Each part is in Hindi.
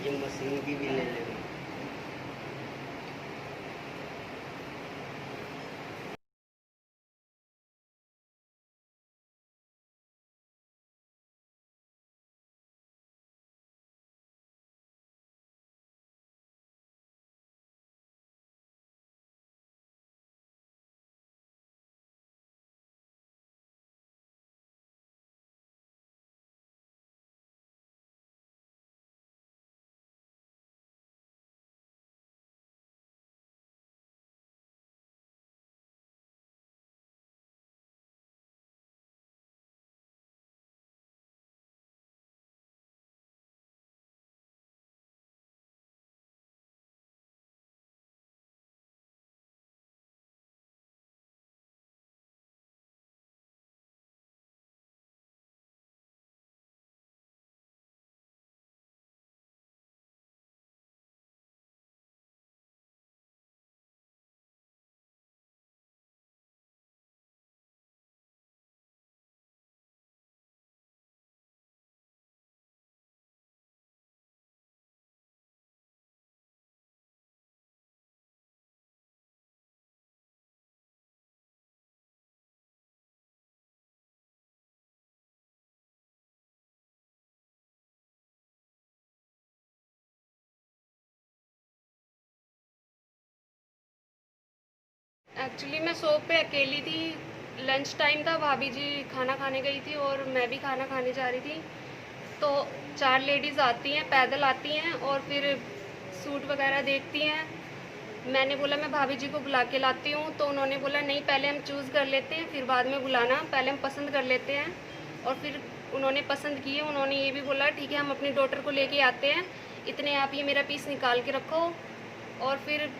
ये मशीन की भी ले लेंगे। एक्चुअली मैं शॉप पे अकेली थी, लंच टाइम था, भाभी जी खाना खाने गई थी और मैं भी खाना खाने जा रही थी। तो 4 लेडीज़ आती हैं, पैदल आती हैं और फिर सूट वगैरह देखती हैं। मैंने बोला मैं भाभी जी को बुला के लाती हूँ, तो उन्होंने बोला नहीं, पहले हम चूज़ कर लेते हैं फिर बाद में बुलाना, पहले हम पसंद कर लेते हैं। और फिर उन्होंने पसंद किए। उन्होंने ये भी बोला ठीक है हम अपनी डॉटर को लेके आते हैं, इतने आप ये मेरा पीस निकाल के रखो। और फिर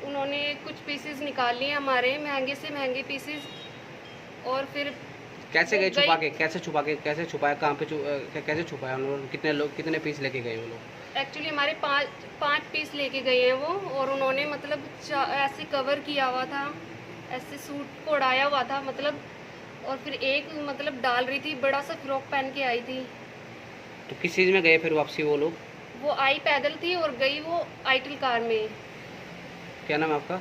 उन्होंने कुछ पीसेस निकाल लिए हमारे महंगे से महंगे पीसेस। और फिर कैसे गए छुपा के, कैसे छुपाया, कहाँ पे कैसे छुपाया उन लोगों? कितने लोग, कितने पीस लेके गए वो लोग? एक्चुअली हमारे पाँच पीस लेके गए हैं वो। और उन्होंने मतलब ऐसे कवर किया हुआ था, ऐसे सूट को उड़ाया हुआ था मतलब। और फिर एक मतलब डाल रही थी, बड़ा सा फ्रॉक पहन के आई थी। तो किस चीज़ में गए फिर वापसी वो लोग? वो आई पैदल थी और गई वो आईटिल कार में। क्या नाम है आपका?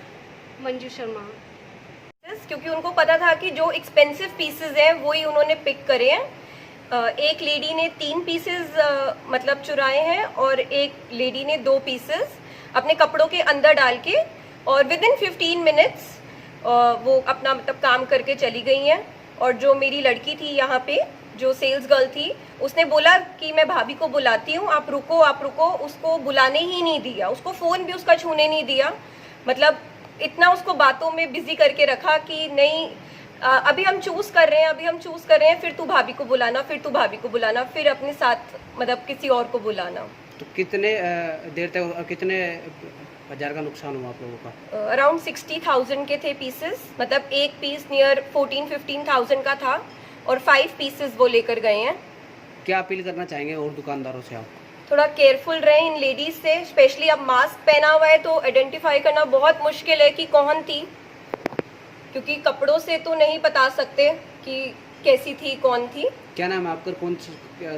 मंजू शर्मा। क्योंकि उनको पता था कि जो एक्सपेंसिव पीसेस हैं वही उन्होंने पिक करे हैं। एक लेडी ने 3 पीसेस मतलब चुराए हैं और एक लेडी ने 2 पीसेस अपने कपड़ों के अंदर डाल के, और विद इन 15 मिनट्स वो अपना मतलब काम करके चली गई हैं। और जो मेरी लड़की थी यहाँ पे, जो सेल्स गर्ल थी, उसने बोला कि मैं भाभी को बुलाती हूँ, आप रुको। उसको बुलाने ही नहीं दिया, उसको फ़ोन भी उसका छूने नहीं दिया। मतलब इतना उसको बातों में बिजी करके रखा कि नहीं अभी हम चूज कर रहे हैं, फिर तू भाभी को बुलाना, फिर अपने साथ मतलब किसी और को बुलाना। तो कितने देर तक, कितने हजार का नुकसान हुआ आप लोगों का? अराउंड 60,000 के थे पीसेस, मतलब एक पीस नियर 14-15,000 का था और 5 पीसेस वो लेकर गए हैं। क्या अपील करना चाहेंगे और दुकानदारों से आप? थोड़ा केयरफुल रहें इन लेडीज से, स्पेशली अब मास्क पहना हुआ है तो आइडेंटिफाई करना बहुत मुश्किल है कि कौन थी, क्योंकि कपड़ों से तो नहीं बता सकते कि कैसी थी, कौन थी। क्या नाम है आपका? कौन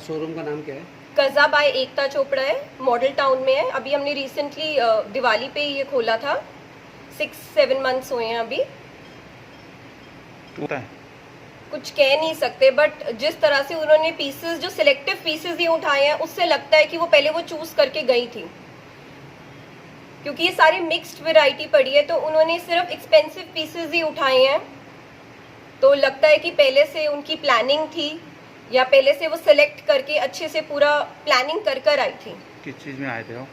शोरूम का नाम क्या है? कज़ा बाय एकता चोपड़ा है, मॉडल टाउन में है। अभी हमने रिसेंटली दिवाली पे ये खोला था, 6-7 मंथ्स हुए हैं अभी। कुछ कह नहीं सकते, बट जिस तरह से उन्होंने पीसेस, जो सिलेक्टिव पीसेस ही उठाए हैं, उससे लगता है कि वो पहले वो चूज करके गई थी, क्योंकि ये सारी मिक्स्ड वैरायटी पड़ी है। तो उन्होंने सिर्फ एक्सपेंसिव पीसेस ही उठाए हैं, तो लगता है कि पहले से उनकी प्लानिंग थी या पहले से वो सिलेक्ट करके अच्छे से पूरा प्लानिंग कर आई थी। किस चीज में आए थे वो?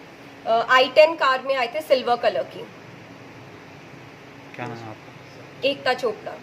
i10 कार में आए थे, सिल्वर कलर की। क्या नाम है आपका? एकता चोपड़ा।